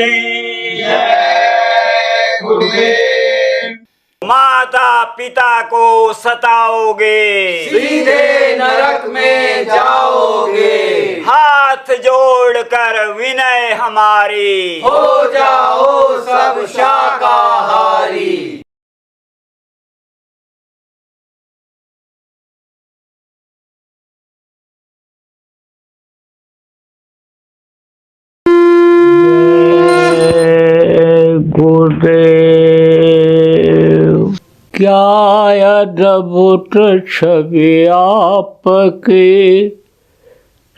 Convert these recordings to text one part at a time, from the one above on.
गुरुदेव। जय गुरुदेव। माता पिता को सताओगे, सीधे नरक में जाओगे। हाथ जोड़कर विनय हमारी, हो जाओ सब शाकाहारी। गुरुदेव। क्या अद्भुत छवि आपकी,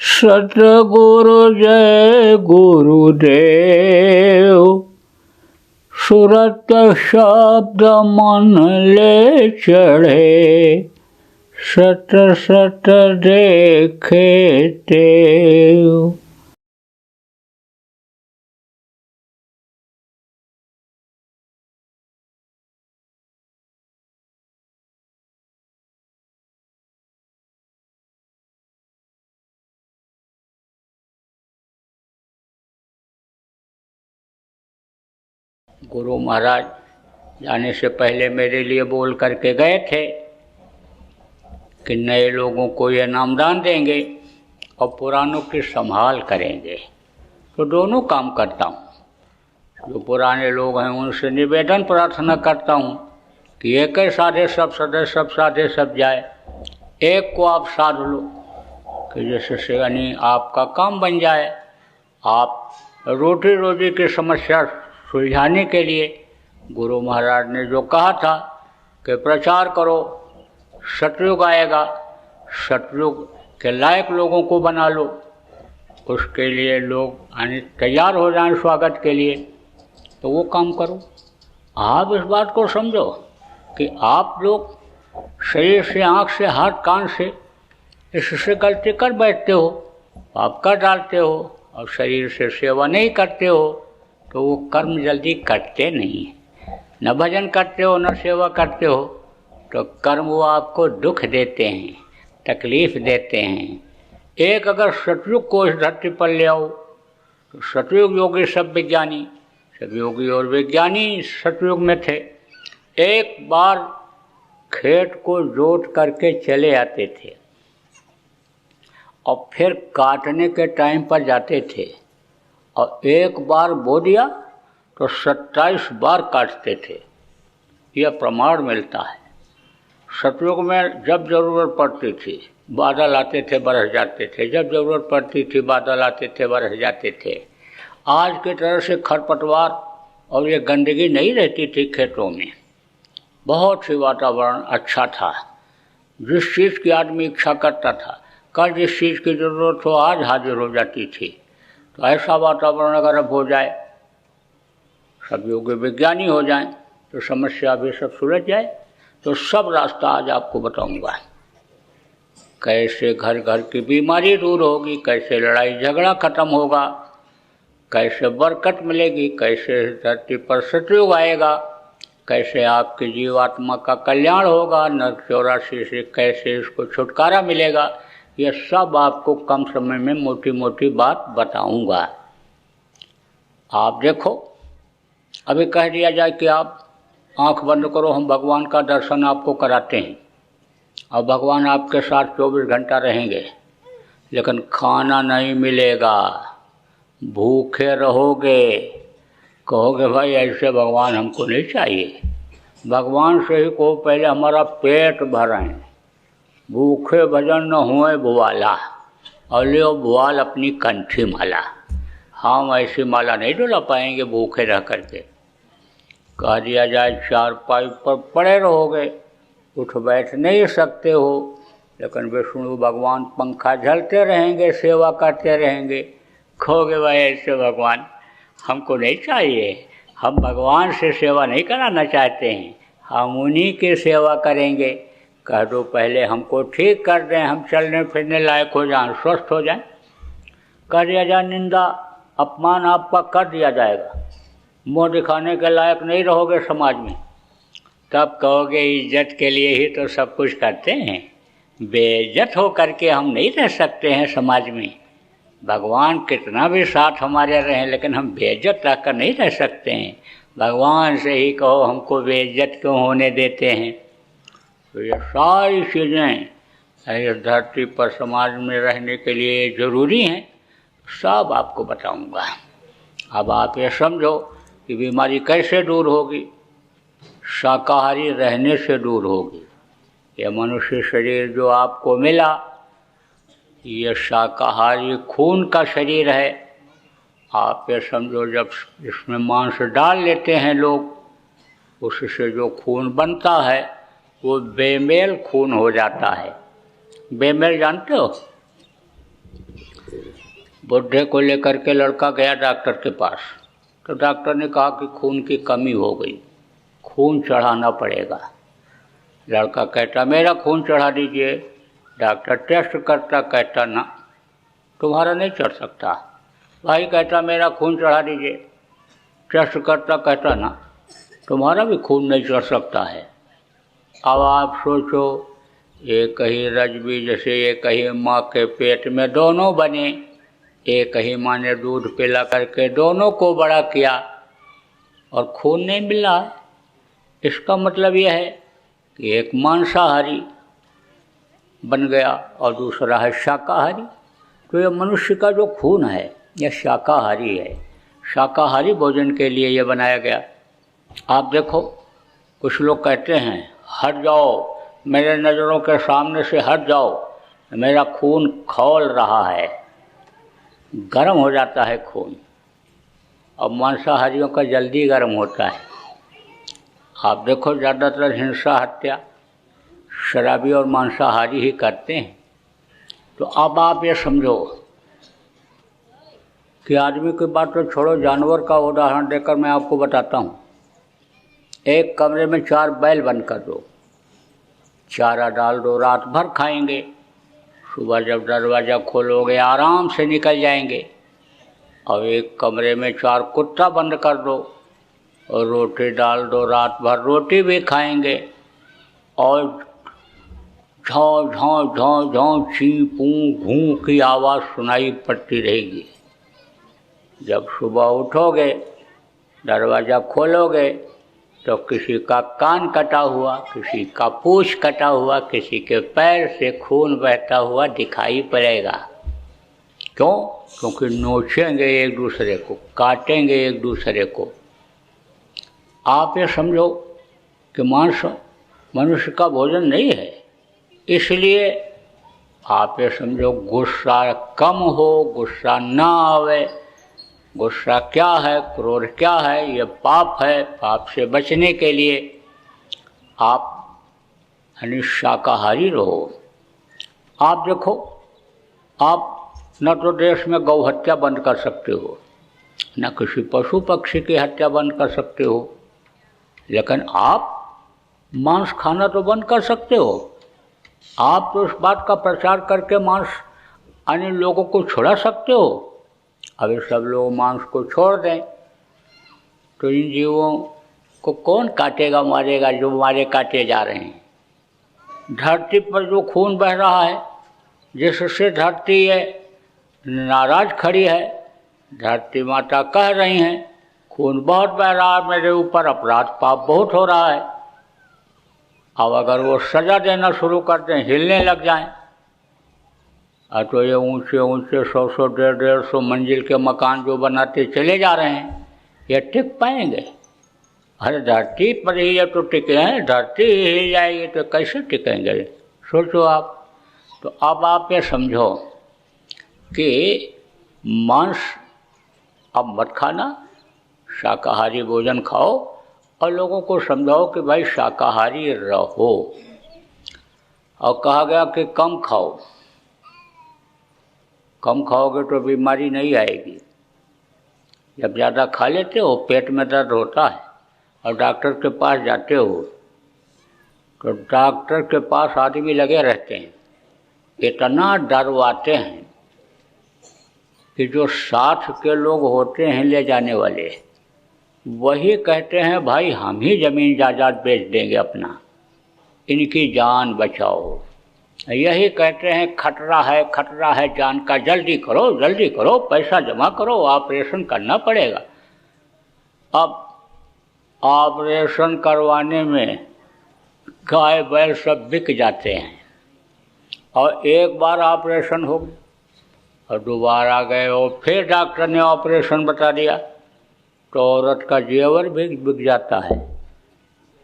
सतगुरु जय गुरुदेव। सुरत शब्द मन ले चढ़े, सत सत देखे देव। गुरु महाराज जाने से पहले मेरे लिए बोल करके गए थे कि नए लोगों को ये नामदान देंगे और पुरानों की संभाल करेंगे। तो दोनों काम करता हूँ। जो पुराने लोग हैं उनसे निवेदन प्रार्थना करता हूँ कि एक ही साधे सब साधे सब जाए। एक को आप साध लो कि जैसे यानी आपका काम बन जाए। आप रोटी रोजी की समस्या सुलझाने के लिए गुरु महाराज ने जो कहा था कि प्रचार करो, सतयुग आएगा, सतयुग के लायक लोगों को बना लो, उसके लिए लोग आने तैयार हो जाएं स्वागत के लिए, तो वो काम करो। आप इस बात को समझो कि आप लोग शरीर से, आँख से, हाथ कान से इससे गलती कर बैठते हो, पाप कर डालते हो और शरीर से सेवा नहीं करते हो तो वो कर्म जल्दी कटते नहीं। न भजन करते हो न सेवा करते हो तो कर्म वो आपको दुख देते हैं, तकलीफ देते हैं। एक अगर सतयुग को इस धरती पर ले आओ तो सतयुग योगी सब विज्ञानी, सब योगी और विज्ञानी सतयुग में थे। एक बार खेत को जोत करके चले आते थे और फिर काटने के टाइम पर जाते थे और एक बार बो दिया तो 27 बार काटते थे। यह प्रमाण मिलता है। सतयुग में जब जरूरत पड़ती थी बादल आते थे, बरस जाते थे, जब जरूरत पड़ती थी बादल आते थे, बरस जाते थे। आज की तरह से खरपतवार और ये गंदगी नहीं रहती थी खेतों में। बहुत ही वातावरण अच्छा था। जिस चीज़ की आदमी इच्छा करता था, कल जिस चीज़ की ज़रूरत हो आज हाजिर हो जाती थी। तो ऐसा वातावरण अगर अब हो जाए, सब योगी विज्ञानी हो जाएं, तो समस्या भी सब सुलझ जाए। तो सब रास्ता आज आपको बताऊंगा। कैसे घर घर की बीमारी दूर होगी, कैसे लड़ाई झगड़ा खत्म होगा, कैसे बरकत मिलेगी, कैसे धरती पर सतयुग आएगा, कैसे आपकी जीवात्मा का कल्याण होगा, नरक 84 से कैसे इसको छुटकारा मिलेगा। यह सब आपको कम समय में मोटी मोटी बात बताऊंगा। आप देखो, अभी कह दिया जाए कि आप आंख बंद करो, हम भगवान का दर्शन आपको कराते हैं और भगवान आपके साथ 24 घंटा रहेंगे, लेकिन खाना नहीं मिलेगा, भूखे रहोगे। कहोगे भाई ऐसे भगवान हमको नहीं चाहिए। भगवान से ही कहो पहले हमारा पेट भरें, भूखे भजन न हुए भुआला, और लियो भुआल अपनी कंठी माला। हम ऐसी माला नहीं डुला पाएंगे भूखे रह करके। कह दिया जाए चारपाई पर पड़े रहोगे, उठ बैठ नहीं सकते हो, लेकिन विष्णु भगवान पंखा झलते रहेंगे, सेवा करते रहेंगे। कहोगे भाई ऐसे भगवान हमको नहीं चाहिए, हम भगवान से सेवा नहीं कराना चाहते हैं, हम उन्हीं की सेवा करेंगे। कह दो पहले हमको ठीक कर दें, हम चलने फिरने लायक हो जाएं, स्वस्थ हो जाएं। कर दिया जाए निंदा अपमान आपका कर दिया जाएगा, मुँह दिखाने के लायक नहीं रहोगे समाज में। तब कहोगे इज्जत के लिए ही तो सब कुछ करते हैं, बेइज्जत हो करके हम नहीं रह सकते हैं समाज में। भगवान कितना भी साथ हमारे रहें, लेकिन हम बेइज्जत रहकर नहीं रह सकते हैं। भगवान से ही कहो हमको बेइज्जत क्यों होने देते हैं। तो ये सारी चीज़ें इस धरती पर समाज में रहने के लिए ज़रूरी हैं, सब आपको बताऊंगा। अब आप ये समझो कि बीमारी कैसे दूर होगी। शाकाहारी रहने से दूर होगी। यह मनुष्य शरीर जो आपको मिला, ये शाकाहारी खून का शरीर है। आप ये समझो जब इसमें मांस डाल लेते हैं लोग, उससे जो खून बनता है वो बेमेल खून हो जाता है। बेमेल जानते हो? बुढ़े को लेकर के लड़का गया डॉक्टर के पास, तो डॉक्टर ने कहा कि खून की कमी हो गई, खून चढ़ाना पड़ेगा। लड़का कहता मेरा खून चढ़ा दीजिए। डॉक्टर टेस्ट करता, कहता ना तुम्हारा नहीं चढ़ सकता। भाई कहता मेरा खून चढ़ा दीजिए। टेस्ट करता, कहता ना तुम्हारा भी खून नहीं चढ़ सकता है। अब आप सोचो, एक ही रजबी जैसे एक ही माँ के पेट में दोनों बने, एक ही माँ ने दूध पिला करके दोनों को बड़ा किया और खून नहीं मिला। इसका मतलब यह है कि एक मांसाहारी बन गया और दूसरा है शाकाहारी। तो यह मनुष्य का जो खून है यह शाकाहारी है। शाकाहारी भोजन के लिए यह बनाया गया। आप देखो, कुछ लोग कहते हैं हट जाओ, मेरे नज़रों के सामने से हट जाओ, मेरा खून खौल रहा है, गर्म हो जाता है खून। और मांसाहारियों का जल्दी गर्म होता है। आप देखो, ज़्यादातर हिंसा हत्या शराबी और मांसाहारी ही करते हैं। तो अब आप ये समझो कि आदमी की बात तो छोड़ो, जानवर का उदाहरण देकर मैं आपको बताता हूँ। एक कमरे में 4 बैल बंद कर दो, चारा डाल दो, रात भर खाएंगे, सुबह जब दरवाज़ा खोलोगे आराम से निकल जाएंगे। और एक कमरे में 4 कुत्ता बंद कर दो और रोटी डाल दो, रात भर रोटी भी खाएंगे और झाँव झाँव झाँव झाँव ची पू घूँ की आवाज़ सुनाई पड़ती रहेगी। जब सुबह उठोगे, दरवाज़ा खोलोगे तो किसी का कान कटा हुआ, किसी का पूँछ कटा हुआ, किसी के पैर से खून बहता हुआ दिखाई पड़ेगा। क्यों? क्योंकि नोचेंगे एक दूसरे को, काटेंगे एक दूसरे को। आप ये समझो कि मांस मनुष्य का भोजन नहीं है। इसलिए आप ये समझो, गुस्सा कम हो, गुस्सा ना आवे। गुस्सा क्या है, क्रोध क्या है, ये पाप है। पाप से बचने के लिए आप शाकाहारी रहो। आप देखो, आप न तो देश में गौ हत्या बंद कर सकते हो, न किसी पशु पक्षी की हत्या बंद कर सकते हो, लेकिन आप मांस खाना तो बंद कर सकते हो। आप तो इस बात का प्रचार करके मांस अन्य लोगों को छुड़ा सकते हो। अगर सब लोग मांस को छोड़ दें तो इन जीवों को कौन काटेगा मारेगा जो मारे काटे जा रहे हैं। धरती पर जो खून बह रहा है, जिससे धरती ये नाराज खड़ी है, धरती माता कह रही हैं खून बहुत बह रहा है मेरे ऊपर, अपराध पाप बहुत हो रहा है। अब अगर वो सज़ा देना शुरू कर दें, हिलने लग जाएं, तो ये ऊंचे ऊंचे 100-100 150-150 मंजिल के मकान जो बनाते चले जा रहे हैं, ये टिक पाएंगे? अरे धरती पर ही ये तो टिके हैं, धरती ही हिल जाएगी तो कैसे टिकेंगे? सोचो आप। तो अब आप ये समझो कि मांस अब मत खाना, शाकाहारी भोजन खाओ और लोगों को समझाओ कि भाई शाकाहारी रहो। और कहा गया कि कम खाओ, कम खाओगे तो बीमारी नहीं आएगी। जब ज़्यादा खा लेते हो पेट में दर्द होता है और डॉक्टर के पास जाते हो तो डॉक्टर के पास आदमी लगे रहते हैं, इतना डरवाते हैं कि जो साथ के लोग होते हैं ले जाने वाले, वही कहते हैं भाई हम ही ज़मीन जायदाद बेच देंगे अपना, इनकी जान बचाओ। यही कहते हैं खतरा है जान का, जल्दी करो, पैसा जमा करो, ऑपरेशन करना पड़ेगा। अब ऑपरेशन करवाने में गाय बैल सब बिक जाते हैं, और एक बार ऑपरेशन हो गया और दोबारा गए और फिर डॉक्टर ने ऑपरेशन बता दिया तो औरत का जेवर भी बिक जाता है।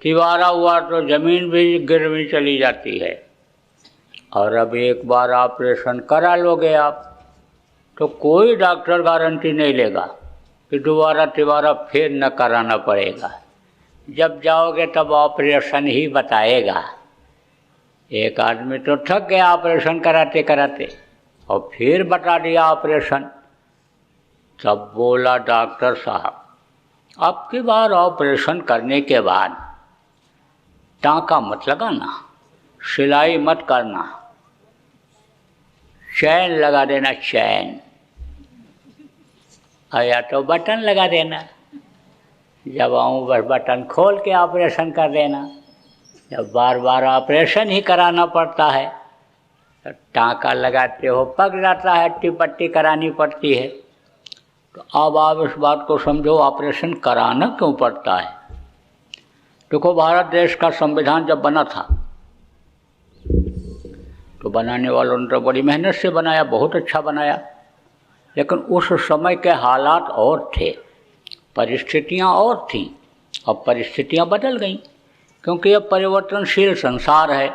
तिवारा हुआ तो ज़मीन भी गिरवी चली जाती है। और अब एक बार ऑपरेशन करा लोगे आप तो कोई डॉक्टर गारंटी नहीं लेगा कि दोबारा तिवारा फिर न कराना पड़ेगा। जब जाओगे तब ऑपरेशन ही बताएगा। एक आदमी तो थक गया ऑपरेशन कराते कराते और फिर बता दिया ऑपरेशन। तब बोला डॉक्टर साहब, अब की बार ऑपरेशन करने के बाद टाँका मत लगाना, सिलाई मत करना, चैन लगा देना, चैन, या तो बटन लगा देना। जब आऊँ बस बटन खोल के ऑपरेशन कर देना। जब बार बार ऑपरेशन ही कराना पड़ता है तो टाँका लगाते हो पक जाता है, हट्टी पट्टी करानी पड़ती है। तो अब आप इस बात को समझो, ऑपरेशन कराना क्यों पड़ता है। देखो, भारत देश का संविधान जब बना था तो बनाने वालों ने तो बड़ी मेहनत से बनाया, बहुत अच्छा बनाया, लेकिन उस समय के हालात और थे, परिस्थितियाँ और थीं। अब परिस्थितियाँ बदल गईं क्योंकि अब परिवर्तनशील संसार है।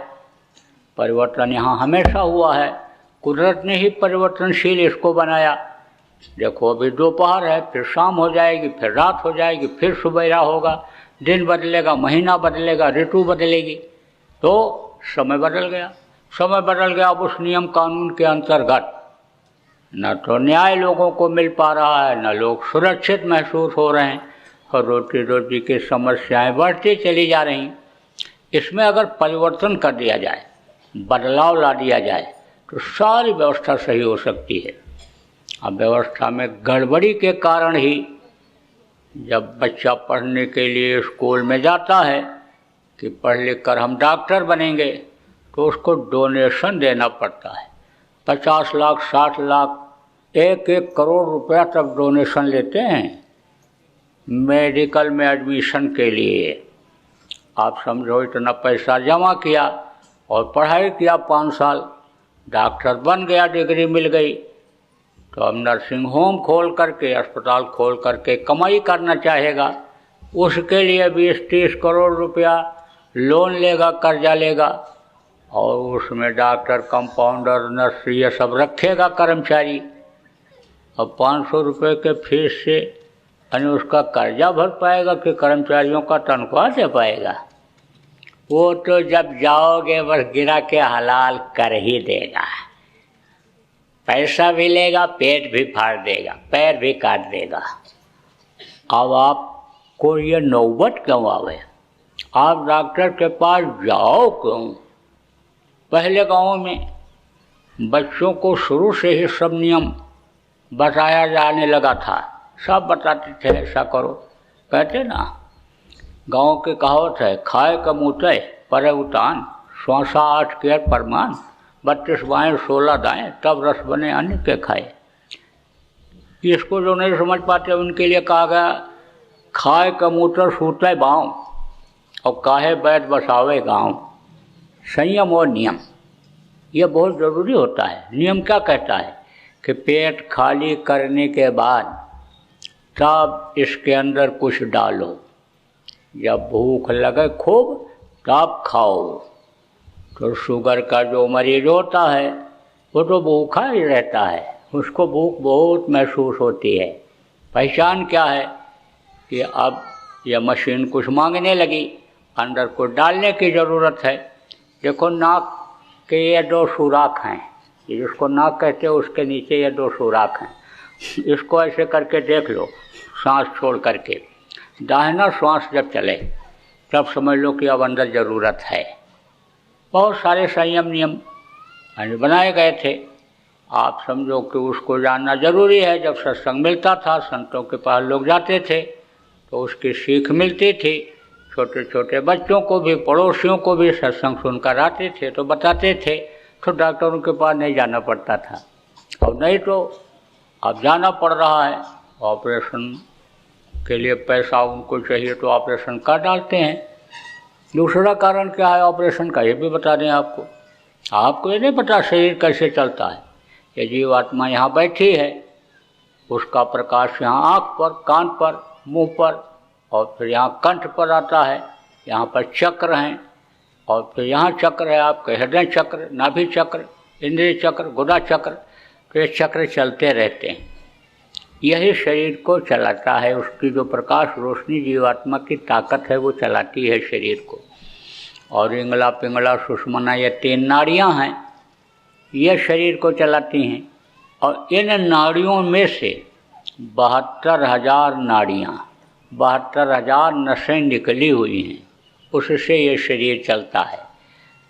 परिवर्तन यहाँ हमेशा हुआ है, कुदरत ने ही परिवर्तनशील इसको बनाया। देखो, अभी दोपहर है, फिर शाम हो जाएगी, फिर रात हो जाएगी, फिर सुबेरा होगा, दिन बदलेगा, महीना बदलेगा, ऋतु बदलेगी, तो समय बदल गया। समय बदल गया। अब उस नियम कानून के अंतर्गत न तो न्याय लोगों को मिल पा रहा है, न लोग सुरक्षित महसूस हो रहे हैं, और रोटी रोटी की समस्याएं बढ़ती चली जा रही। इसमें अगर परिवर्तन कर दिया जाए, बदलाव ला दिया जाए, तो सारी व्यवस्था सही हो सकती है। अब व्यवस्था में गड़बड़ी के कारण ही जब बच्चा पढ़ने के लिए स्कूल में जाता है कि पढ़ लिख कर हम डॉक्टर बनेंगे, तो उसको डोनेशन देना पड़ता है। 50 लाख, 60 लाख, 1-1 करोड़ रुपया तक डोनेशन लेते हैं मेडिकल में एडमिशन के लिए। आप समझो, इतना पैसा जमा किया और पढ़ाई किया 5 साल, डॉक्टर बन गया, डिग्री मिल गई, तो अब नर्सिंग होम खोल करके, अस्पताल खोल करके कमाई करना चाहेगा। उसके लिए 20-30 करोड़ रुपया लोन लेगा, कर्जा लेगा, और उसमें डॉक्टर, कंपाउंडर, नर्स ये सब रखेगा कर्मचारी। अब 500 रुपये के फीस से यानी उसका कर्जा भर पाएगा कि कर्मचारियों का तनख्वाह दे पाएगा। वो तो जब जाओगे बस गिरा के हलाल कर ही देगा, पैसा भी लेगा, पेट भी फाड़ देगा, पैर भी काट देगा। अब आपको ये नौबत क्यों आवे? आप डॉक्टर के पास जाओ क्यों? पहले गाँव में बच्चों को शुरू से ही सब नियम बताया जाने लगा था, सब बताते थे ऐसा करो। कहते ना, गाँव की कहावत है, खाए कमूते परे उतान, श्वासा 8 केर परमान, 32 बाएँ 16 दाएँ, तब रस बने अन्न के खाए। इसको जो नहीं समझ पाते उनके लिए कहा गया, खाए कमूतर सूते बाँव और काहे बैठ बसावे गाँव। संयम और नियम ये बहुत ज़रूरी होता है। नियम क्या कहता है कि पेट खाली करने के बाद तब इसके अंदर कुछ डालो, जब भूख लगे खूब तब खाओ। तो शुगर का जो मरीज होता है वो तो भूखा ही रहता है, उसको भूख बहुत महसूस होती है। पहचान क्या है कि अब यह मशीन कुछ मांगने लगी, अंदर कुछ डालने की ज़रूरत है। देखो, नाक के ये 2 सुराख हैं, ये जिसको नाक कहते हैं उसके नीचे ये 2 सुराख हैं। इसको ऐसे करके देख लो, सांस छोड़ करके, दाहिना श्वास जब चले तब समझ लो कि अब अंदर ज़रूरत है। बहुत सारे संयम नियम बनाए गए थे। आप समझो कि उसको जानना ज़रूरी है। जब सत्संग मिलता था, संतों के पास लोग जाते थे तो उसकी सीख मिलती थी। छोटे छोटे बच्चों को भी, पड़ोसियों को भी सत्संग सुनकर आते थे तो बताते थे। तो डॉक्टरों के पास नहीं जाना पड़ता था, और नहीं तो अब जाना पड़ रहा है। ऑपरेशन के लिए पैसा उनको चाहिए तो ऑपरेशन कर डालते हैं। दूसरा कारण क्या है ऑपरेशन का, ये भी बता दें आपको। आपको ये नहीं पता शरीर कैसे चलता है। ये जीवात्मा यहाँ बैठी है, उसका प्रकाश यहाँ आँख पर, कान पर, मुंह पर, और फिर यहाँ कंठ पर आता है। यहाँ पर चक्र हैं, और फिर यहाँ चक्र है आपके हृदय चक्र, नाभि चक्र, इंद्रिय चक्र, गुदा चक्र। तो ये चक्र चलते रहते हैं, यही शरीर को चलाता है। उसकी जो प्रकाश रोशनी जीवात्मा की ताकत है वो चलाती है शरीर को। और इंगला पिंगला सुषमना ये 3 नाड़ियाँ हैं, ये शरीर को चलाती हैं। और इन नाड़ियों में से 72,000 नाड़ियाँ, 72,000 नसें निकली हुई हैं, उससे ये शरीर चलता है।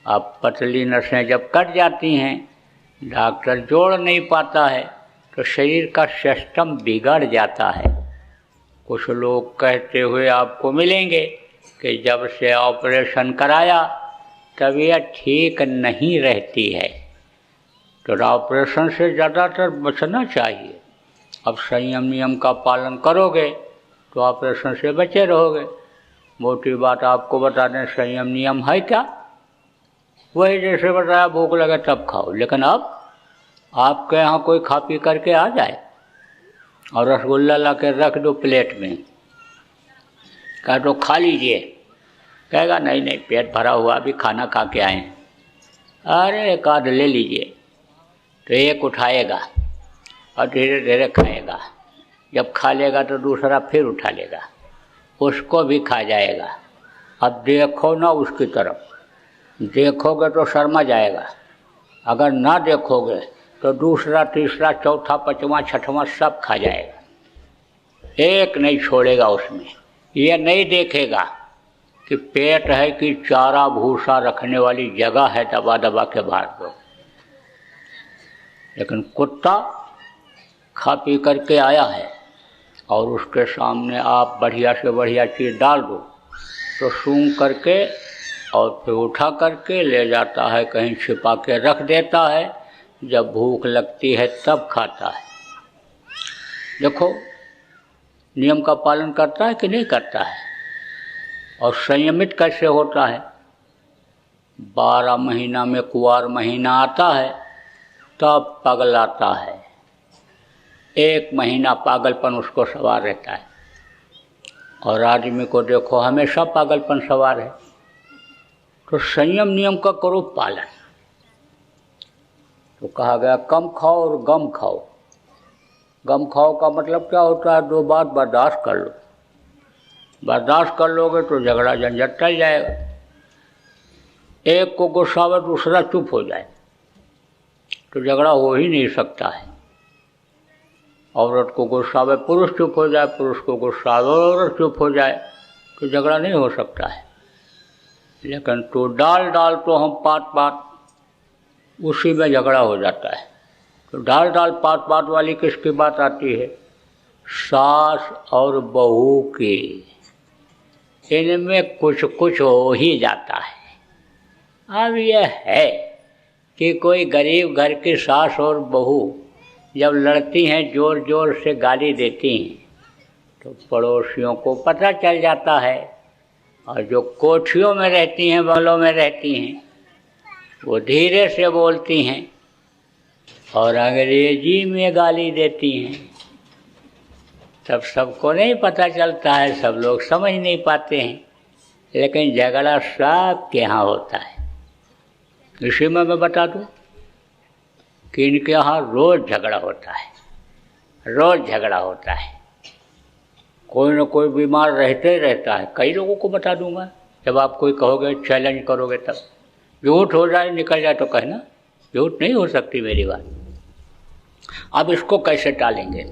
अब पतली नसें जब कट जाती हैं, डॉक्टर जोड़ नहीं पाता है, तो शरीर का सिस्टम बिगड़ जाता है। कुछ लोग कहते हुए आपको मिलेंगे कि जब से ऑपरेशन कराया तबीयत ठीक नहीं रहती है। तो ऑपरेशन से ज़्यादातर बचना चाहिए। अब संयम नियम का पालन करोगे तो ऑपरेशन से बचे रहोगे। मोटी बात आपको बता दें, संयम नियम है क्या? वही जैसे बताया, भूख लगे तब खाओ। लेकिन अब आपके यहाँ कोई खा पी करके आ जाए और रसगुल्ला ला के रख दो प्लेट में, कह तो खा लीजिए, कहेगा नहीं नहीं पेट भरा हुआ, अभी खाना खा के आए हैं। अरे एक आध ले लीजिए, तो एक उठाएगा और धीरे धीरे खाएगा। जब खा लेगा तो दूसरा फिर उठा लेगा, उसको भी खा जाएगा। अब देखो ना उसकी तरफ, देखोगे तो शर्मा जाएगा, अगर ना देखोगे तो दूसरा, तीसरा, चौथा, पाँचवां, छठवां सब खा जाएगा, एक नहीं छोड़ेगा उसमें। ये नहीं देखेगा कि पेट है कि चारा भूसा रखने वाली जगह है, दबा दबा के बाहर दो। लेकिन कुत्ता खा पी करके आया है और उसके सामने आप बढ़िया से बढ़िया चीज़ डाल दो तो सूंघ करके और फिर उठा करके ले जाता है, कहीं छिपा के रख देता है, जब भूख लगती है तब खाता है। देखो नियम का पालन करता है कि नहीं करता है, और संयमित कैसे होता है। 12 महीना में कुंवार महीना आता है तब पगलाता है, 1 महीना पागलपन उसको सवार रहता है। और आदमी को देखो हमेशा पागलपन सवार है। तो संयम नियम का करो पालन। तो कहा गया कम खाओ और गम खाओ। गम खाओ का मतलब क्या होता है? 2 बात बर्दाश्त कर लो। बर्दाश्त कर लोगे तो झगड़ा झंझट टल जाएगा। एक को गुस्सा आवे दूसरा चुप हो जाए तो झगड़ा हो ही नहीं सकता है। औरत को गुस्सा आवे पुरुष चुप हो जाए, पुरुष को गुस्सा आवे औरत चुप हो जाए तो झगड़ा नहीं हो सकता है। लेकिन तो डाल डाल तो हम पात पात, उसी में झगड़ा हो जाता है। तो डाल डाल पात पात वाली किसकी बात आती है? सास और बहू की। इनमें कुछ कुछ हो ही जाता है। अब यह है कि कोई गरीब घर की सास और बहू जब लड़ती हैं, जोर जोर से गाली देती हैं, तो पड़ोसियों को पता चल जाता है। और जो कोठियों में रहती हैं, बंगलों में रहती हैं, वो धीरे से बोलती हैं और अंग्रेजी में गाली देती हैं। तब सबको नहीं पता चलता है, सब लोग समझ नहीं पाते हैं, लेकिन झगड़ा सबके यहाँ होता है। इसी में मैं बता दूँ कि इनके यहाँ रोज़ झगड़ा होता है, रोज़ झगड़ा होता है। कोई न कोई बीमार रहते ही रहता है। कई लोगों को बता दूंगा, जब आप कोई कहोगे, चैलेंज करोगे, तब झूठ हो जाए, निकल जाए तो कहना झूठ नहीं हो सकती मेरी बात। अब इसको कैसे टालेंगे?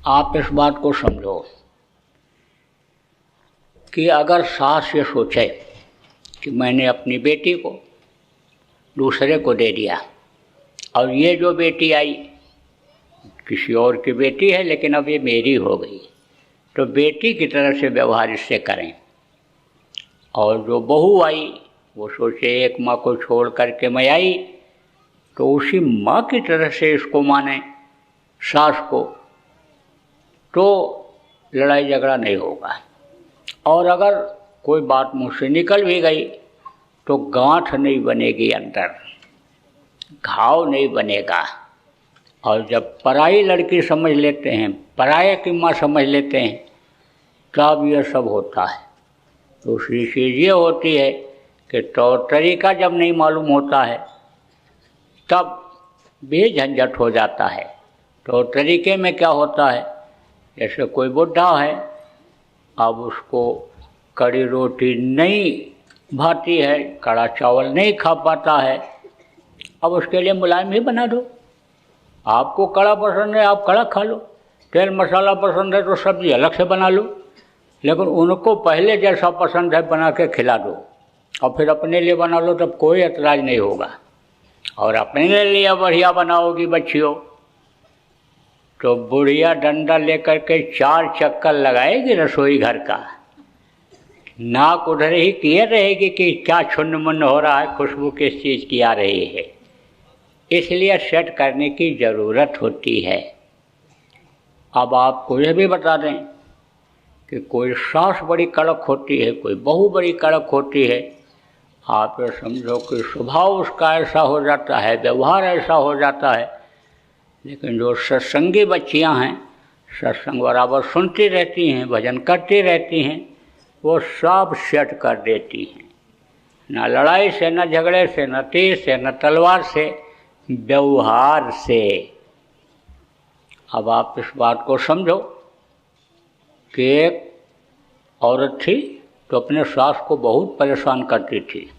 आप इस बात को समझो कि अगर सास ये सोचे कि मैंने अपनी बेटी को दूसरे को दे दिया और ये जो बेटी आई किसी और की बेटी है, लेकिन अब ये मेरी हो गई, तो बेटी की तरह से व्यवहार इससे करें। और जो बहू आई वो सोचे एक माँ को छोड़ करके मैं आई तो उसी माँ की तरह से इसको माने, सास को, तो लड़ाई झगड़ा नहीं होगा। और अगर कोई बात मुँह से निकल भी गई तो गांठ नहीं बनेगी, अंदर घाव नहीं बनेगा। और जब पराई लड़की समझ लेते हैं, पराये की माँ समझ लेते हैं, तब यह सब होता है। दूसरी चीज़ ये होती है कि तौर तरीका जब नहीं मालूम होता है तब भी झंझट हो जाता है। तौर तरीके में क्या होता है, जैसे कोई बुढ़ा है, अब उसको कड़ी रोटी नहीं भाती है, कड़ा चावल नहीं खा पाता है, अब उसके लिए मुलायम ही बना दो। आपको कड़ा पसंद है, आप कड़ा खा लो, तेल मसाला पसंद है तो सब्जी अलग से बना लो, लेकिन उनको पहले जैसा पसंद है बना के खिला दो, और फिर अपने लिए बना लो, तब कोई एतराज़ नहीं होगा। और अपने लिए बढ़िया बनाओगी बच्चियों तो बुढ़िया डंडा लेकर के 4 चक्कर लगाएगी रसोई घर का, नाक उधर ही किए रहेगी कि क्या छुन्न मुन्न हो रहा है, खुशबू किस चीज़ की आ रही है। इसलिए सेट करने की ज़रूरत होती है। अब आपको यह भी बता दें कि कोई सास बड़ी कड़क होती है, कोई बहू बड़ी कड़क होती है, आप ये समझो कि स्वभाव उसका ऐसा हो जाता है, व्यवहार ऐसा हो जाता है, लेकिन जो सत्संगी बच्चियां हैं, सत्संग बराबर सुनती रहती हैं, भजन करती रहती हैं, वो सब सेट कर देती हैं। न लड़ाई से, न झगड़े से, न तीर से, न तलवार से, व्यवहार से। अब आप इस बात को समझो कि एक औरत थी तो अपने सास को बहुत परेशान करती थी।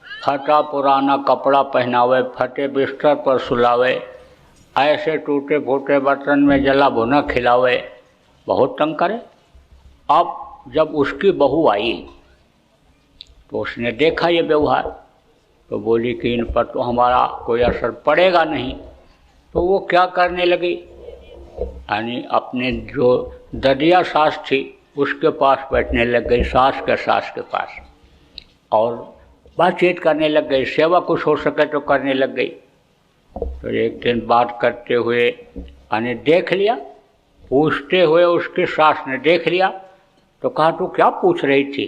फटा पुराना कपड़ा पहनावे, फटे बिस्तर पर सुलावे, ऐसे टूटे फूटे बर्तन में जला भुना खिलावे, बहुत तंग करे। अब जब उसकी बहू आई तो उसने देखा ये व्यवहार, तो बोली कि इन पर तो हमारा कोई असर पड़ेगा नहीं। तो वो क्या करने लगी, यानी अपने जो ददिया सास थी उसके पास बैठने लग गई, सास के पास, और बातचीत करने लग गई, सेवा कुछ हो सके तो करने लग गई। तो एक दिन बात करते हुए यानी देख लिया, पूछते हुए उसकी सास ने देख लिया, तो कहा तू क्या पूछ रही थी?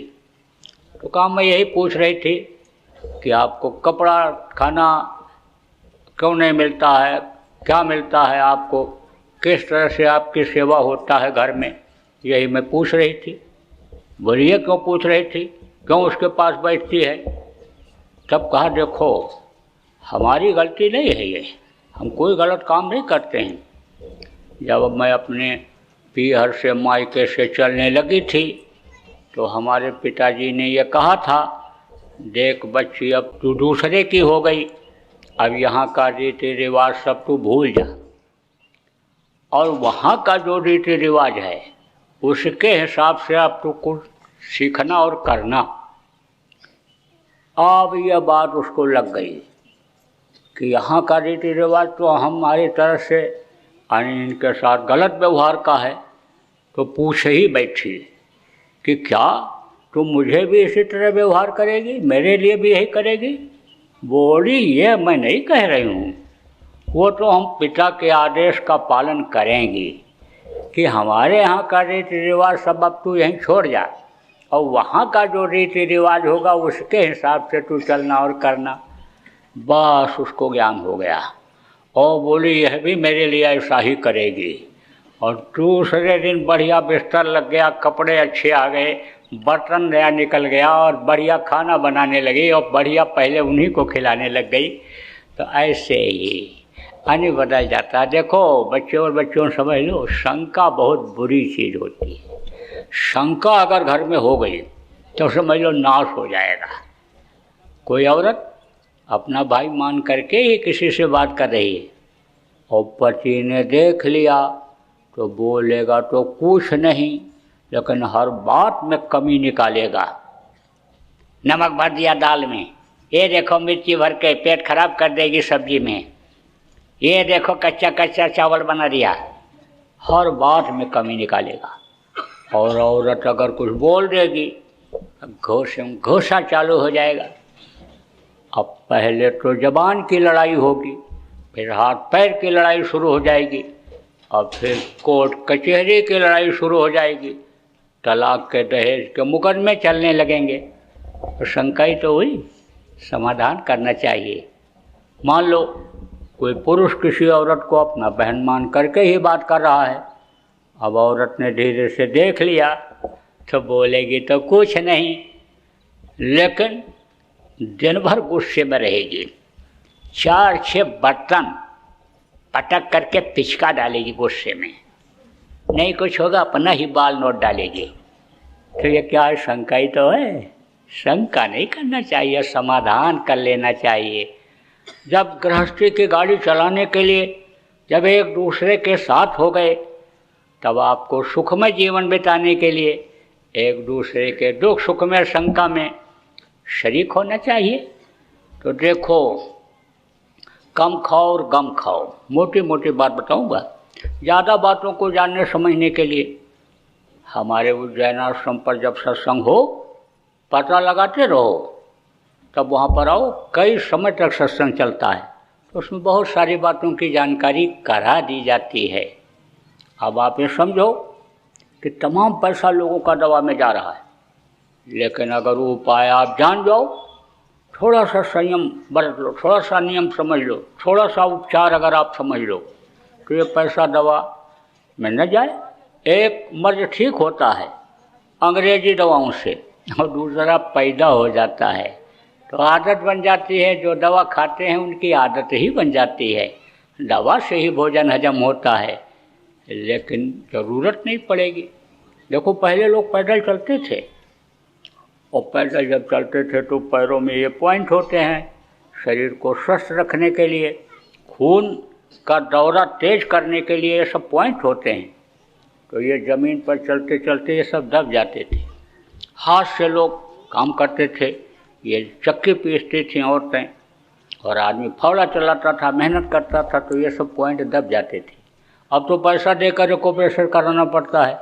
तो कहा मैं यही पूछ रही थी कि आपको कपड़ा खाना क्यों नहीं मिलता है, क्या मिलता है आपको, किस तरह से आपकी सेवा होता है घर में, यही मैं पूछ रही थी। बोलिए क्यों पूछ रही थी, क्यों उसके पास बैठती है? तब कहा देखो हमारी गलती नहीं है, ये हम कोई गलत काम नहीं करते हैं। जब मैं अपने पीहर से मायके से चलने लगी थी तो हमारे पिताजी ने ये कहा था, देख बच्ची अब तू दूसरे की हो गई, अब यहाँ का रीति रिवाज सब तू भूल जा, और वहाँ का जो रीति रिवाज है उसके हिसाब से अब तू कुछ सीखना और करना। अब यह बात उसको लग गई कि यहाँ का रीति रिवाज तो हमारी तरफ से यानी इनके साथ गलत व्यवहार का है, तो पूछ ही बैठी कि क्या तुम मुझे भी इसी तरह व्यवहार करेगी, मेरे लिए भी यही करेगी? बोली ये मैं नहीं कह रही हूँ, वो तो हम पिता के आदेश का पालन करेंगी कि हमारे यहाँ का रीति रिवाज सब अब तू यहीं छोड़ जा, और वहाँ का जो रीति रिवाज होगा उसके हिसाब से तू चलना और करना। बस उसको ज्ञान हो गया और बोली यह भी मेरे लिए ऐसा ही करेगी। और दूसरे दिन बढ़िया बिस्तर लग गया, कपड़े अच्छे आ गए, बर्तन नया निकल गया और बढ़िया खाना बनाने लगी और बढ़िया पहले उन्हीं को खिलाने लग गई। तो ऐसे ही अन्य बदल जाता है। देखो बच्चे और बच्चों समझ लो, शंका बहुत बुरी चीज़ होती है। शंका अगर घर में हो गई तो समझ लो नाश हो जाएगा। कोई औरत अपना भाई मान करके ही किसी से बात कर रही है और पति ने देख लिया तो बोलेगा तो कुछ नहीं, लेकिन हर बात में कमी निकालेगा। नमक भर दिया दाल में, ये देखो मिर्ची भर के पेट खराब कर देगी सब्जी में, ये देखो कच्चा कच्चा चावल बना दिया, हर बात में कमी निकालेगा। और औरत अगर कुछ बोल देगी घोषा चालू हो जाएगा। अब पहले तो जबान की लड़ाई होगी, फिर हाथ पैर की लड़ाई शुरू हो जाएगी, और फिर कोर्ट कचहरी की लड़ाई शुरू हो जाएगी, तलाक के दहेज के मुकदमे चलने लगेंगे। तो शंका ही तो हुई, समाधान करना चाहिए। मान लो कोई पुरुष किसी औरत को अपना बहन मान करके ही बात कर रहा है, अब औरत ने धीरे से देख लिया तो बोलेगी तो कुछ नहीं, लेकिन दिन भर गुस्से में रहेगी, 4-6 बर्तन पटक करके पिचका डालेगी गुस्से में, नहीं कुछ होगा अपना ही बाल नोट डालेगी। तो ये क्या है? शंका ही तो है। शंका नहीं करना चाहिए, समाधान कर लेना चाहिए। जब गृहस्थी की गाड़ी चलाने के लिए जब एक दूसरे के साथ हो गए, तब आपको सुखमय जीवन बिताने के लिए एक दूसरे के दुख सुख में शंका में शरीक होना चाहिए। तो देखो, कम खाओ और गम खाओ। मोटी मोटी बात बताऊंगा, ज़्यादा बातों को जानने समझने के लिए हमारे उज्जैन आश्रम पर जब सत्संग हो, पता लगाते रहो, तब वहाँ पर आओ। कई समय तक सत्संग चलता है, तो उसमें बहुत सारी बातों की जानकारी करा दी जाती है। अब आप ये समझो कि तमाम पैसा लोगों का दवा में जा रहा है, लेकिन अगर वो उपाय आप जान जाओ, थोड़ा सा संयम बरत लो, थोड़ा सा नियम समझ लो, थोड़ा सा उपचार अगर आप समझ लो, तो ये पैसा दवा में न जाए। एक मर्ज ठीक होता है अंग्रेजी दवाओं से, और दूसरा पैदा हो जाता है, तो आदत बन जाती है। जो दवा खाते हैं उनकी आदत ही बन जाती है। दवा से ही भोजन हजम होता है, लेकिन ज़रूरत नहीं पड़ेगी। देखो, पहले लोग पैदल चलते थे, और पैदल जब चलते थे तो पैरों में ये पॉइंट होते हैं, शरीर को स्वस्थ रखने के लिए, खून का दौरा तेज करने के लिए ये सब पॉइंट होते हैं। तो ये ज़मीन पर चलते चलते ये सब दब जाते थे। हाथ से लोग काम करते थे, ये चक्की पीसती थी औरतें, और आदमी फावड़ा चलाता था, मेहनत करता था, तो ये सब पॉइंट दब जाते थे। अब तो पैसा देकर ऑपरेशन कराना पड़ता है।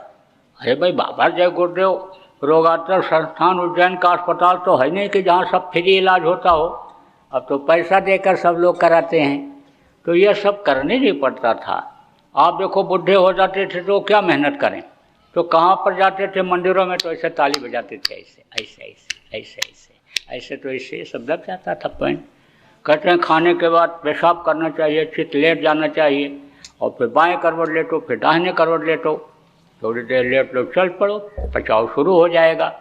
अरे भाई, बाबा जय गुरुदेव रोगात्मक संस्थान उज्जैन का अस्पताल तो है नहीं कि जहाँ सब फ्री इलाज होता हो। अब तो पैसा देकर सब लोग कराते हैं, तो ये सब करने नहीं पड़ता था। आप देखो, बुढ़े हो जाते थे तो क्या मेहनत करें, तो कहाँ पर जाते थे? मंदिरों में, तो ऐसे ताली बजाते थे, ऐसे ऐसे ऐसे ऐसे ऐसे ऐसे, तो इससे सब दब जाता था पॉइंट। कहते हैं खाने के बाद पेशाब करना चाहिए, चित लेट जाना चाहिए, और फिर बाएं करवट लेटो, फिर दाहिने करवट लेटो, थोड़ी देर लेट लो, चल पड़ो, पचाव शुरू हो जाएगा।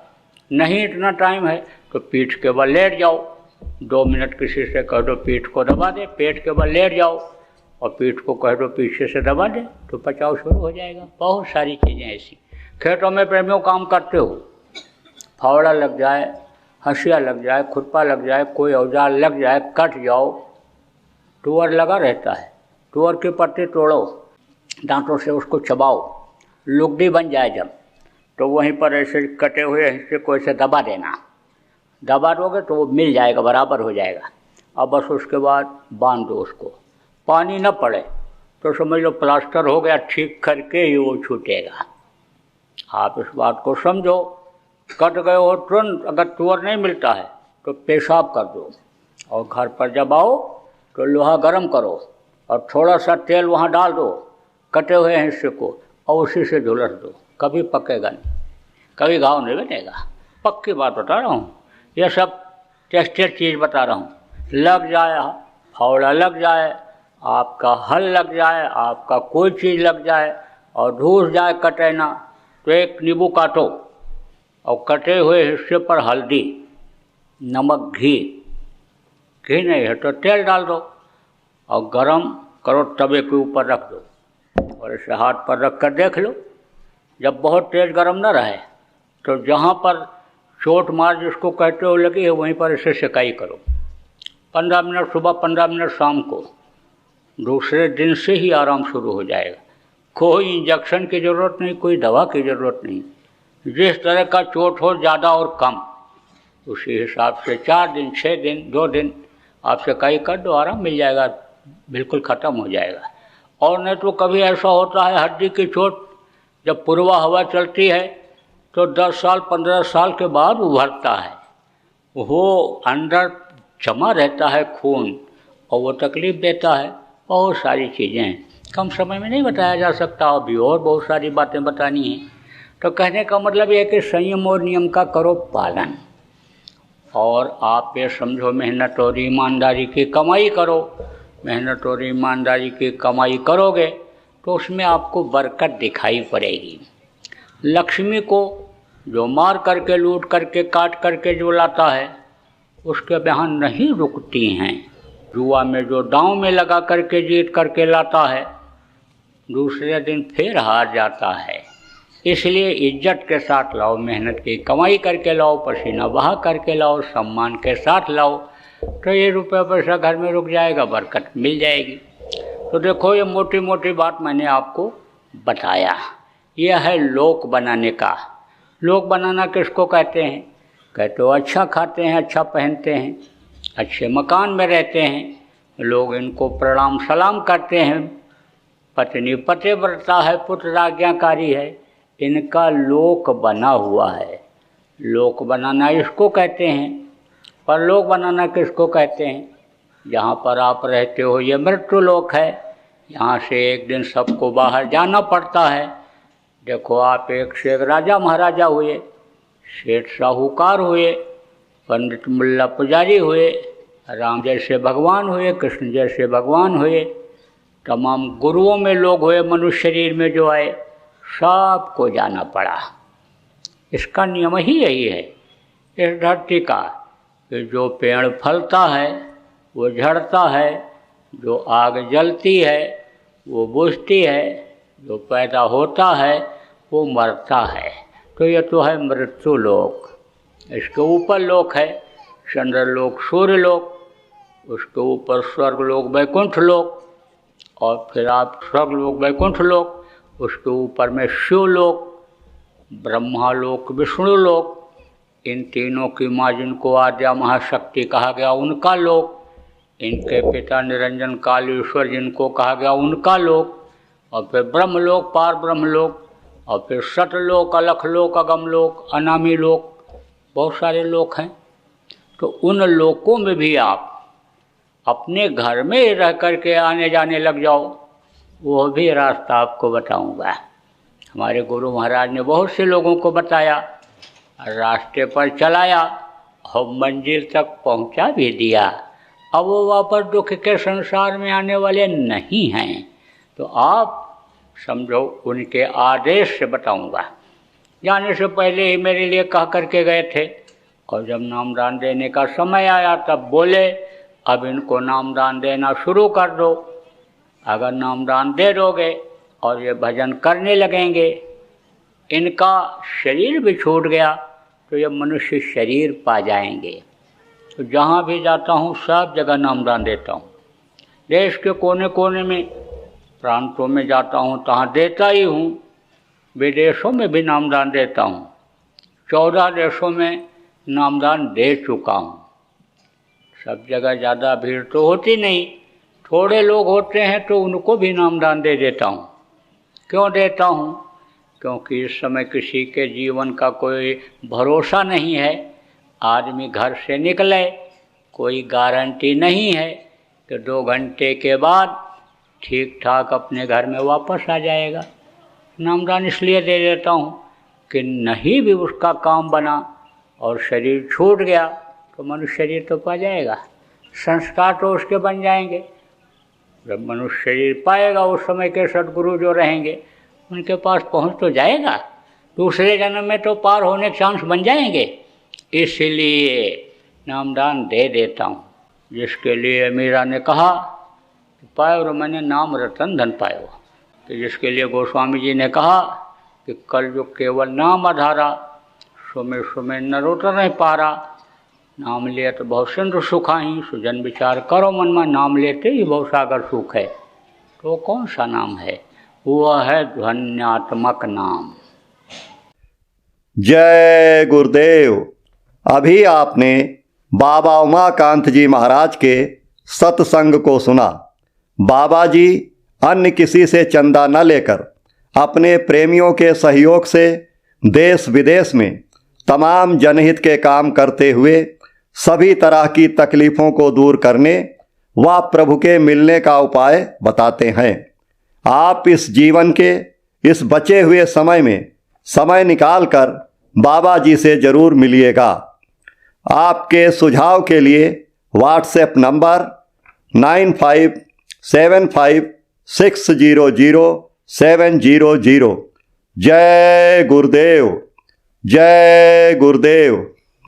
नहीं इतना टाइम है तो पीठ के बल लेट जाओ, 2 मिनट किसी से कह दो पीठ को दबा दे, पेट के बल लेट जाओ, और पीठ को कह दो पीछे से दबा दे, तो पचाव शुरू हो जाएगा। बहुत सारी चीज़ें ऐसी। खेतों में प्रेमियों काम करते हो, फावड़ा लग जाए, हंसिया लग जाए, खुरपा लग जाए, कोई औजार लग जाए, कट जाओ, टूअर लगा रहता है, टूअर के पत्ते तोड़ो, दांतों से उसको चबाओ, लुगड़ी बन जाए जब, तो वहीं पर ऐसे कटे हुए हिस्से को ऐसे दबा देना। दबा दोगे तो वो मिल जाएगा, बराबर हो जाएगा। अब बस उसके बाद बांध दो उसको, पानी न पड़े तो समझ लो प्लास्टर हो गया, ठीक करके ही वो छूटेगा। आप इस बात को समझो। कट गए हो तुरंत, अगर टूअर नहीं मिलता है तो पेशाब कर दो, और घर पर जब आओ तो लोहा गर्म करो और थोड़ा सा तेल वहाँ डाल दो कटे हुए हिस्से को, और उसी से झुलस दो। कभी पकेगा नहीं, कभी घाव नहीं बनेगा। पक्की बात बता रहा हूँ, यह सब टेस्टेड चीज़ बता रहा हूँ। लग जाए, फावड़ा लग जाए, आपका हल लग जाए, आपका कोई चीज़ लग जाए और धूस जाए कटे ना, तो एक नींबू काटो और कटे हुए हिस्से पर हल्दी, नमक, घी नहीं है तो तेल डाल दो और गरम करो, तवे के ऊपर रख दो, और इसे हाथ पर रख कर देख लो। जब बहुत तेज़ गरम न रहे तो जहाँ पर चोट मार जिसको कहते हो लगी है, वहीं पर इसे सिकाई करो। 15 मिनट सुबह, 15 मिनट शाम को। दूसरे दिन से ही आराम शुरू हो जाएगा। कोई इंजेक्शन की ज़रूरत नहीं, कोई दवा की ज़रूरत नहीं। जिस तरह का चोट हो, ज़्यादा और कम, उसी हिसाब से 4 दिन, 6 दिन, 2 दिन आप सिकाई कर दो, आराम मिल जाएगा, बिल्कुल ख़त्म हो जाएगा। और नहीं तो कभी ऐसा होता है हड्डी की चोट, जब पूर्वा हवा चलती है तो 10 साल 15 साल के बाद उभरता है। वो अंदर जमा रहता है खून और वो तकलीफ़ देता है। बहुत सारी चीज़ें हैं, कम समय में नहीं बताया जा सकता, अभी और बहुत सारी बातें बतानी हैं। तो कहने का मतलब ये है कि संयम और नियम का करो पालन, और आप ये समझो मेहनत और ईमानदारी की कमाई करो। मेहनत और ईमानदारी की कमाई करोगे तो उसमें आपको बरकत दिखाई पड़ेगी। लक्ष्मी को जो मार करके, लूट करके, काट करके जो लाता है उसके बयान नहीं रुकती हैं। जुआ में जो दांव में लगा करके जीत करके लाता है दूसरे दिन फिर हार जाता है। इसलिए इज्जत के साथ लाओ, मेहनत की कमाई करके लाओ, पसीना बहा करके लाओ, सम्मान के साथ लाओ, तो ये रुपया पैसा घर में रुक जाएगा, बरकत मिल जाएगी। तो देखो ये मोटी मोटी बात मैंने आपको बताया। यह है लोक बनाने का। लोक बनाना किसको कहते हैं? कहते हो अच्छा खाते हैं, अच्छा पहनते हैं, अच्छे मकान में रहते हैं, लोग इनको प्रणाम सलाम करते हैं, पत्नी पते व्रता है, पुत्र आज्ञाकारी है, इनका लोक बना हुआ है। लोक बनाना इसको कहते हैं। पर लोक बनाना किसको कहते हैं? जहाँ पर आप रहते हो ये मृत्यु लोक है, यहाँ से एक दिन सबको बाहर जाना पड़ता है। देखो आप एक से एक राजा महाराजा हुए, सेठ साहूकार हुए, पंडित मुल्ला पुजारी हुए, राम जैसे भगवान हुए, कृष्ण जैसे भगवान हुए, तमाम गुरुओं में लोग हुए, मनुष्य शरीर में जो आए सबको जाना पड़ा। इसका नियम ही यही है इस धरती का कि जो पेड़ फलता है वो झड़ता है, जो आग जलती है वो बुझती है, जो पैदा होता है वो मरता है। तो ये तो है मृत्यु लोक। इसके ऊपर लोक है चंद्र लोक, सूर्य लोक, उसके ऊपर स्वर्ग लोक, वैकुंठ लोक, और फिर आप स्वर्ग लोक, वैकुंठ लोक, उसके ऊपर में शिव लोक, ब्रह्मा लोक, विष्णु लोक, इन तीनों की माँ जिनको आद्या महाशक्ति कहा गया उनका लोक, इनके पिता निरंजन कालेश्वर जिनको कहा गया उनका लोक, और फिर ब्रह्मलोक, पार ब्रह्मलोक, और फिर सतलोक, अलखलोक, अगमलोक, अनामी लोक, बहुत सारे लोक हैं। तो उन लोकों में भी आप अपने घर में रह करके आने जाने लग जाओ, वो भी रास्ता आपको बताऊंगा। हमारे गुरु महाराज ने बहुत से लोगों को बताया, रास्ते पर चलाया और मंजिल तक पहुंचा भी दिया। अब वो वापस दुख के संसार में आने वाले नहीं हैं। तो आप समझो उनके आदेश से बताऊंगा। जाने से पहले ही मेरे लिए कह करके गए थे, और जब नामदान देने का समय आया तब बोले अब इनको नामदान देना शुरू कर दो। अगर नामदान दे दोगे और ये भजन करने लगेंगे, इनका शरीर भी छूट गया तो ये मनुष्य शरीर पा जाएंगे। तो जहाँ भी जाता हूँ सब जगह नामदान देता हूँ। देश के कोने कोने में, प्रांतों में जाता हूँ तहाँ देता ही हूँ। विदेशों में भी नामदान देता हूँ। 14 देशों में नामदान दे चुका हूँ। सब जगह ज़्यादा भीड़ तो होती नहीं, थोड़े लोग होते हैं तो उनको भी नामदान दे देता हूँ। क्यों देता हूँ? क्योंकि इस समय किसी के जीवन का कोई भरोसा नहीं है। आदमी घर से निकले, कोई गारंटी नहीं है कि 2 घंटे के बाद ठीक ठाक अपने घर में वापस आ जाएगा। नामदान इसलिए दे देता हूँ कि नहीं भी उसका काम बना और शरीर छूट गया तो मनुष्य शरीर तो पा जाएगा, संस्कार तो उसके बन जाएंगे। जब मनुष्य शरीर पाएगा उस समय के सद्गुरु जो रहेंगे उनके पास पहुँच तो जाएगा, दूसरे जन्म में तो पार होने के चांस बन जाएंगे। इसलिए नामदान दे देता हूँ। जिसके लिए मीरा ने कहा पायो रो मैंने नाम रतन धन पायो, तो जिसके लिए गोस्वामी जी ने कहा कि कल जो केवल नाम आधारा, सुमे नरोतर नहीं पारा, नाम लिए तो बहुत सिंधु सुखाही, सुजन विचार करो मन में, नाम लेते ही बहुत सागर सुख है। तो कौन सा नाम है? वह है ध्वन्यात्मक नाम। जय गुरुदेव। अभी आपने बाबा उमाकांत जी महाराज के सत्संग को सुना। बाबा जी अन्य किसी से चंदा न लेकर अपने प्रेमियों के सहयोग से देश विदेश में तमाम जनहित के काम करते हुए सभी तरह की तकलीफ़ों को दूर करने व प्रभु के मिलने का उपाय बताते हैं। आप इस जीवन के इस बचे हुए समय में समय निकालकर बाबा जी से ज़रूर मिलिएगा। आपके सुझाव के लिए व्हाट्सएप नंबर 9575600700। जय गुरुदेव, जय गुरुदेव।